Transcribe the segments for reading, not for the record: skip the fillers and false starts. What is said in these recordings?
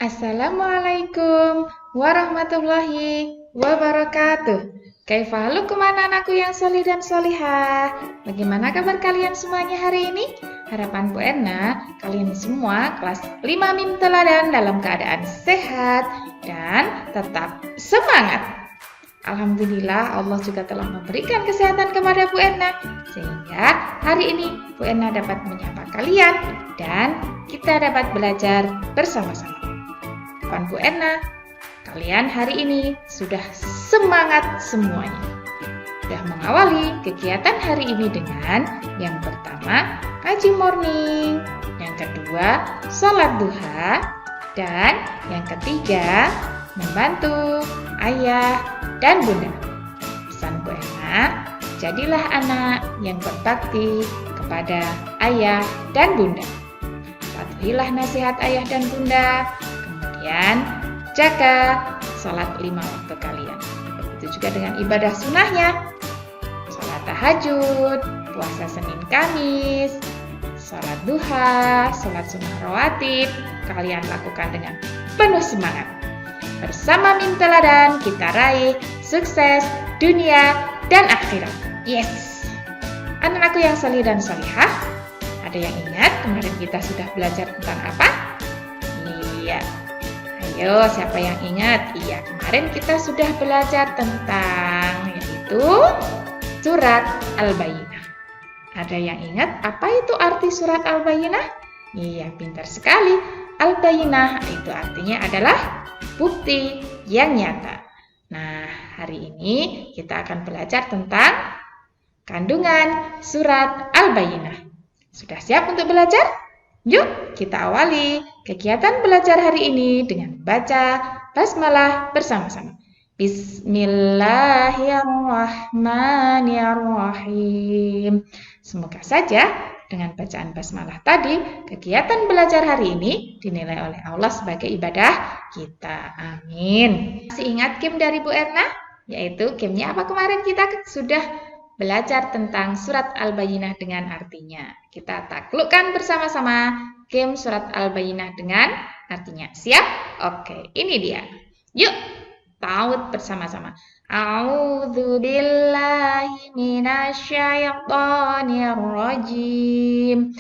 Assalamualaikum warahmatullahi wabarakatuh. Kaifahalukum anak-anakku yang solih dan solihah? Bagaimana kabar kalian semuanya hari ini? Harapan Bu Erna, kalian semua kelas 5 Mim Teladan dalam keadaan sehat dan tetap semangat. Alhamdulillah Allah juga telah memberikan kesehatan kepada Bu Erna, sehingga hari ini Bu Erna dapat menyapa kalian dan kita dapat belajar bersama-sama. Bu Erna, kalian hari ini sudah semangat semuanya. Sudah mengawali kegiatan hari ini dengan yang pertama, ngaji morning, yang kedua, sholat duha, dan yang ketiga, membantu ayah dan bunda. Pesan Bu Erna, jadilah anak yang berbakti kepada ayah dan bunda. Patuhilah nasihat ayah dan bunda. Kemudian jaga sholat 5 waktu kalian. Begitu juga dengan ibadah sunnahnya. Sholat tahajud, puasa Senin Kamis, sholat duha, sholat sunnah rawatib. Kalian lakukan dengan penuh semangat. Bersama Mim Teladan kita raih sukses dunia dan akhirat. Yes! Anak-anakku yang salih dan salihah, ada yang ingat kemarin kita sudah belajar tentang apa? Iya. Ayo, siapa yang ingat? Iya, kemarin kita sudah belajar tentang yaitu surat Al-Bayyinah. Ada yang ingat apa itu arti surat Al-Bayyinah? Iya, pintar sekali. Al-Bayyinah itu artinya adalah bukti yang nyata. Nah, hari ini kita akan belajar tentang kandungan surat Al-Bayyinah. Sudah siap untuk belajar? Yuk kita awali kegiatan belajar hari ini dengan baca basmalah bersama-sama. Bismillahirrahmanirrahim. Semoga saja dengan bacaan basmalah tadi, kegiatan belajar hari ini dinilai oleh Allah sebagai ibadah kita. Amin. Masih ingat game dari Bu Erna? Yaitu gamenya apa kemarin kita sudah belajar tentang surat Al-Bayyinah dengan artinya. Kita taklukkan bersama-sama game surat Al-Bayyinah dengan artinya. Siap? Oke, ini dia. Yuk, taut bersama-sama. A'udzu billahi minasyaitonir rajim.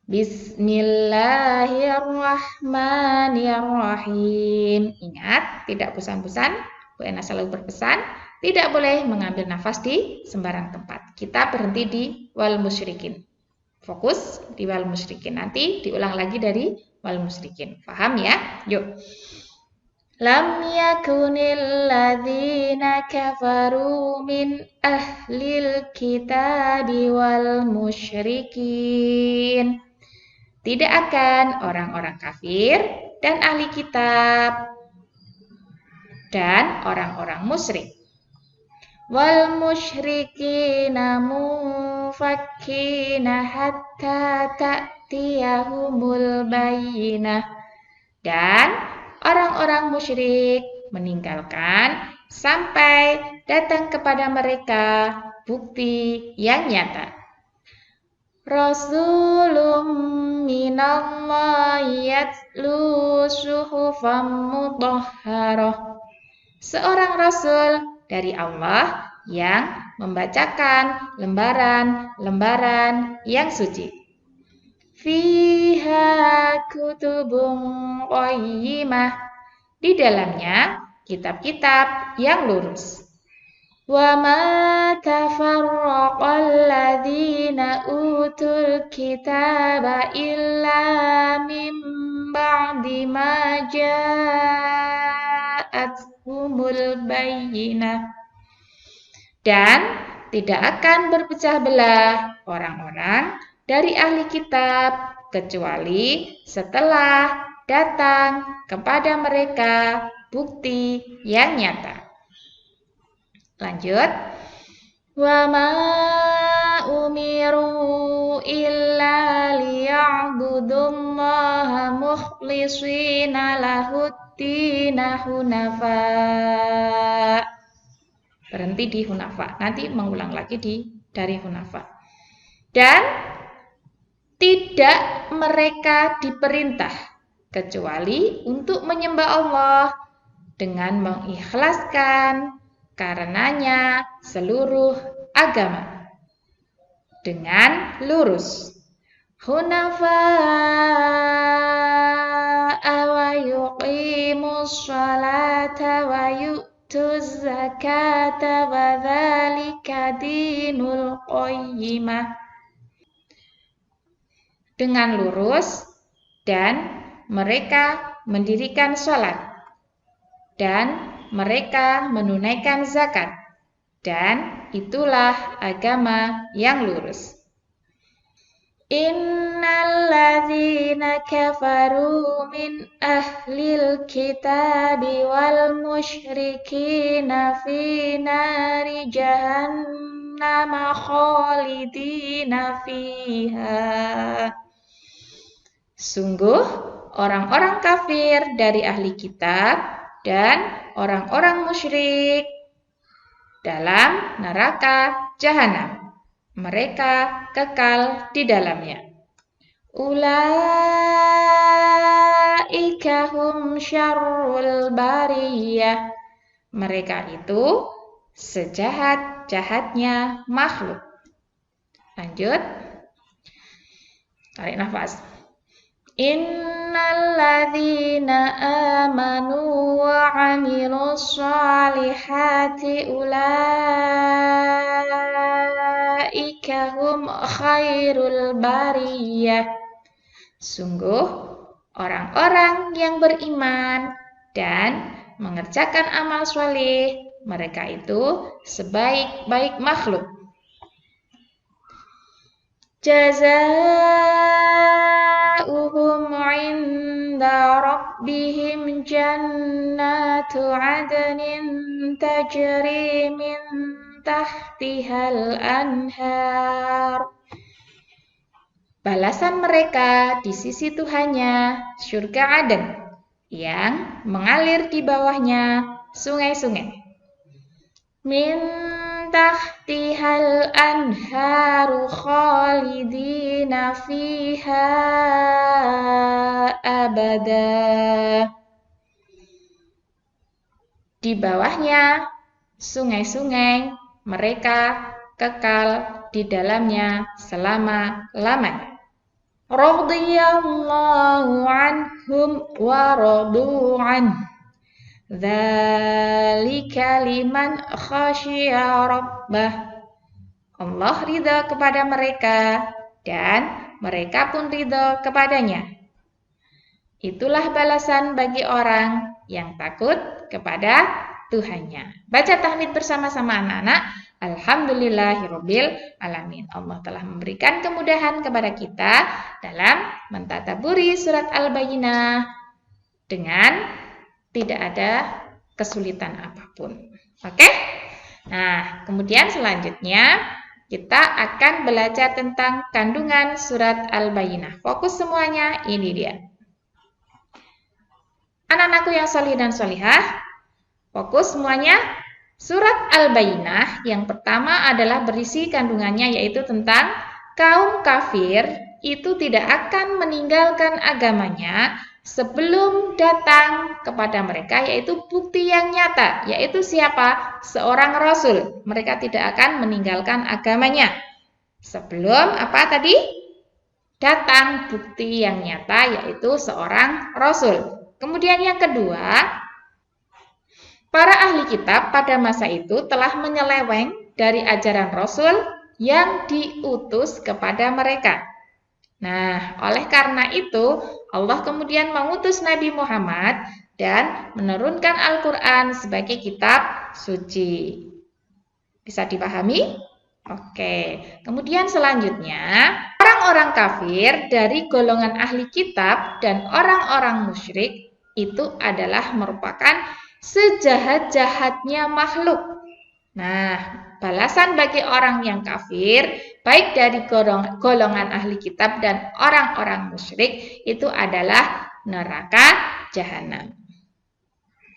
Bismillahirrahmanirrahim. Ingat, tidak bosan-bosan. Bu Erna selalu berpesan, tidak boleh mengambil nafas di sembarang tempat. Kita berhenti di wal musyrikin. Fokus di wal musyrikin. Nanti diulang lagi dari wal musyrikin. Paham ya? Yuk. Lam yakunil ladzina kafaru min ahlil kitabi wal musyrikin. Tidak akan orang-orang kafir dan ahli kitab dan orang-orang musyrik. Wal musyrikina mufakkina hatta ta'tiyahumul bayyinah. Dan orang-orang musyrik meninggalkan sampai datang kepada mereka bukti yang nyata. Rasulun minallahi yatlu suhufan mutahharah. Seorang rasul dari Allah yang membacakan lembaran-lembaran yang suci. Fiha kutubun qayyimah. Di dalamnya kitab-kitab yang lurus. Wa ma tafarraqal ladzina utul kitaba illa min ba'di ma ja'athumul bayyinah. Dan tidak akan berpecah belah orang-orang dari ahli kitab kecuali setelah datang kepada mereka bukti yang nyata. Lanjut. Wa ma umiru illa liya'budullaha mukhlishina lahud-dina hunafa. Berhenti di hunafa. Nanti mengulang lagi dari hunafa. Dan tidak mereka diperintah kecuali untuk menyembah Allah dengan mengikhlaskan karenanya seluruh agama dengan lurus. Hunafa'a wa yuqimus sholata wa yu'tuz zakata wa dzalika dinul qayyimah. Dengan lurus dan mereka mendirikan sholat dan mereka menunaikan zakat dan itulah agama yang lurus. Innal ladzina kafaru min ahlil kitabi wal musyrikina fi nari jahannam khalidina fiha. Sungguh orang-orang kafir dari ahli kitab dan orang-orang musyrik dalam neraka jahanam. Mereka kekal di dalamnya. Ulaika hum syarrul bariyah. Mereka itu sejahat-jahatnya makhluk. Lanjut. Tarik nafas. Innal ladzina amanu wa 'amilus shalihati ulaika hum khairul bariyah. Sungguh orang-orang yang beriman dan mengerjakan amal saleh, mereka itu sebaik-baik makhluk. Jazaa'uhum 'inda rabbihim jannatu 'adnin tajri min tahtihal anhar. Balasan mereka di sisi Tuhannya surga Aden yang mengalir di bawahnya sungai-sungai. Min tahtihal anharu khalidina fiha abada. Di bawahnya sungai-sungai, mereka kekal di dalamnya selama-lamanya. Radhiyallahu anhum wa radu anhu. Dzalika liman khasyiya rabbah. Allah ridha kepada mereka dan mereka pun ridha kepadanya. Itulah balasan bagi orang yang takut kepada Tuhannya. Baca tahmid bersama-sama anak-anak. Alhamdulillahirabbil alamin. Allah telah memberikan kemudahan kepada kita dalam mentadaburi surat Al-Bayyinah dengan tidak ada kesulitan apapun. Oke? Nah, kemudian selanjutnya kita akan belajar tentang kandungan surat Al-Bayyinah. Fokus semuanya, ini dia. Anak-anakku yang salih dan salihah, fokus semuanya. Surat Al-Bayyinah yang pertama adalah berisi kandungannya yaitu tentang kaum kafir itu tidak akan meninggalkan agamanya sebelum datang kepada mereka yaitu bukti yang nyata, yaitu siapa? Seorang rasul. Mereka tidak akan meninggalkan agamanya sebelum apa tadi? Datang bukti yang nyata yaitu seorang rasul. Kemudian yang kedua, para ahli kitab pada masa itu telah menyeleweng dari ajaran Rasul yang diutus kepada mereka. Nah, oleh karena itu, Allah kemudian mengutus Nabi Muhammad dan menurunkan Al-Quran sebagai kitab suci. Bisa dipahami? Oke. Kemudian selanjutnya, orang-orang kafir dari golongan ahli kitab dan orang-orang musyrik itu adalah merupakan sejahat-jahatnya makhluk. Nah, balasan bagi orang yang kafir, baik dari golongan ahli kitab dan orang-orang musyrik, itu adalah neraka jahanam.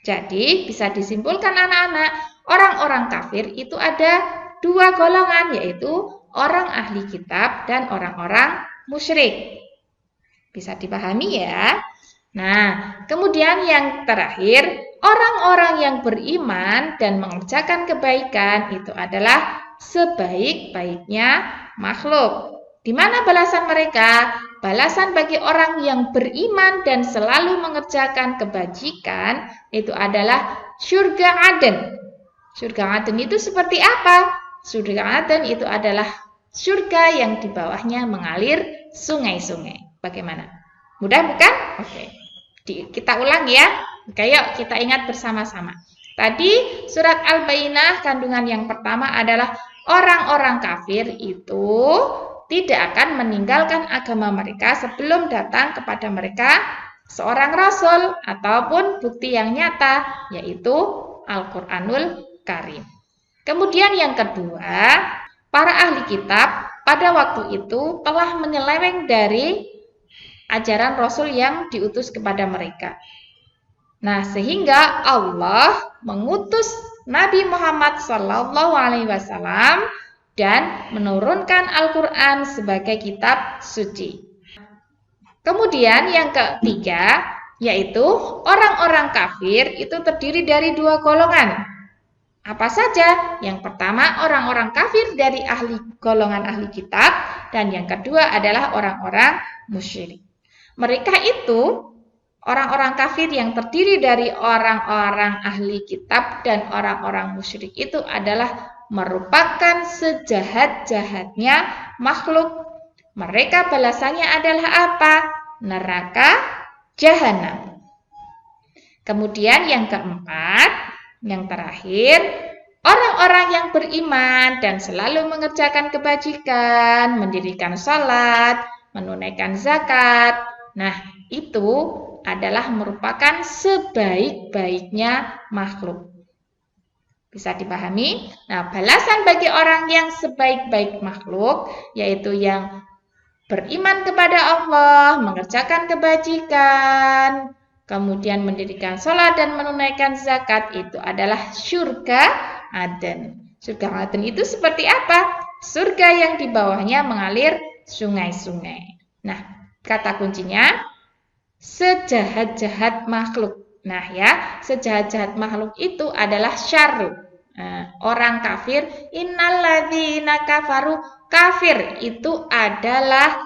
Jadi, bisa disimpulkan anak-anak, orang-orang kafir itu ada dua golongan, yaitu orang ahli kitab dan orang-orang musyrik. Bisa dipahami ya? Nah, kemudian yang terakhir, orang-orang yang beriman dan mengerjakan kebaikan itu adalah sebaik-baiknya makhluk. Di mana balasan mereka? Balasan bagi orang yang beriman dan selalu mengerjakan kebajikan itu adalah surga Aden. Surga Aden itu seperti apa? Surga Aden itu adalah surga yang di bawahnya mengalir sungai-sungai. Bagaimana? Mudah bukan? Oke. Kita ulang ya. Oke, yuk kita ingat bersama-sama. Tadi surat Al-Bayyinah kandungan yang pertama adalah orang-orang kafir itu tidak akan meninggalkan agama mereka sebelum datang kepada mereka seorang rasul ataupun bukti yang nyata, yaitu Al-Quranul Karim. Kemudian yang kedua, para ahli kitab pada waktu itu telah menyeleweng dari ajaran Rasul yang diutus kepada mereka. Nah, sehingga Allah mengutus Nabi Muhammad SAW dan menurunkan Al-Quran sebagai kitab suci. Kemudian yang ketiga, yaitu orang-orang kafir itu terdiri dari dua golongan. Apa saja? Yang pertama, orang-orang kafir dari golongan ahli kitab, dan yang kedua adalah orang-orang musyrik. Mereka itu orang-orang kafir yang terdiri dari orang-orang ahli kitab dan orang-orang musyrik itu adalah merupakan sejahat-jahatnya makhluk. Mereka balasannya adalah apa? Neraka jahanam. Kemudian yang keempat, yang terakhir, orang-orang yang beriman dan selalu mengerjakan kebajikan, mendirikan salat, menunaikan zakat. Nah, itu adalah merupakan sebaik-baiknya makhluk. Bisa dipahami? Nah, balasan bagi orang yang sebaik-baik makhluk, yaitu yang beriman kepada Allah, mengerjakan kebajikan, kemudian mendirikan sholat dan menunaikan zakat, itu adalah surga Aden. Surga Aden itu seperti apa? Surga yang di bawahnya mengalir sungai-sungai. Nah, kata kuncinya, sejahat-jahat makhluk. Nah ya, sejahat-jahat makhluk itu adalah syarru. Orang kafir, innalladzina kafaru, kafir itu adalah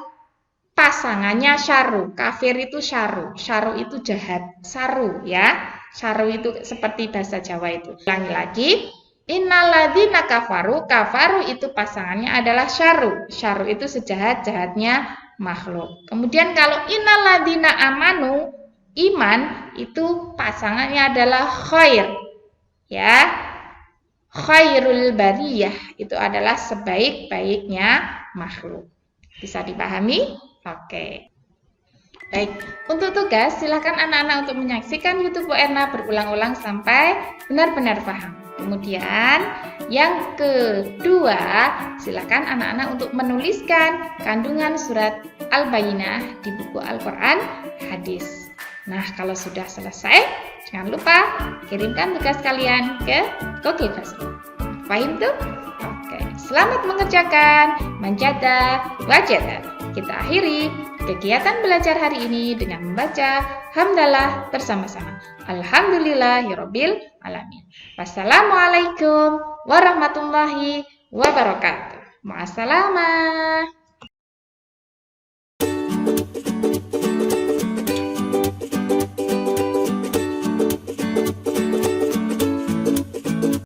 pasangannya syarru. Kafir itu syarru. Syarru itu jahat. Saru ya. Saru itu seperti bahasa Jawa itu. Ulangi lagi. Innalladzina kafaru, kafaru itu pasangannya adalah syarru. Syarru itu sejahat-jahatnya makhluk. Kemudian kalau innalladzina amanu, iman itu pasangannya adalah khair. Ya. Khairul bariyah itu adalah sebaik-baiknya makhluk. Bisa dipahami? Oke. Baik, untuk tugas silakan anak-anak untuk menyaksikan YouTube Bu Erna berulang-ulang sampai benar-benar paham. Kemudian yang kedua, silakan anak-anak untuk menuliskan kandungan surat Al-Bayyinah di buku Al-Quran Hadis. Nah, kalau sudah selesai, jangan lupa kirimkan tugas kalian ke Google Classroom. Paham tuh? Oke, selamat mengerjakan. Manjada, wajada. Kita akhiri kegiatan belajar hari ini dengan membaca hamdalah bersama-sama. Alhamdulillahirabbil alamin. Wassalamualaikum warahmatullahi wabarakatuh. Ma'assalamah.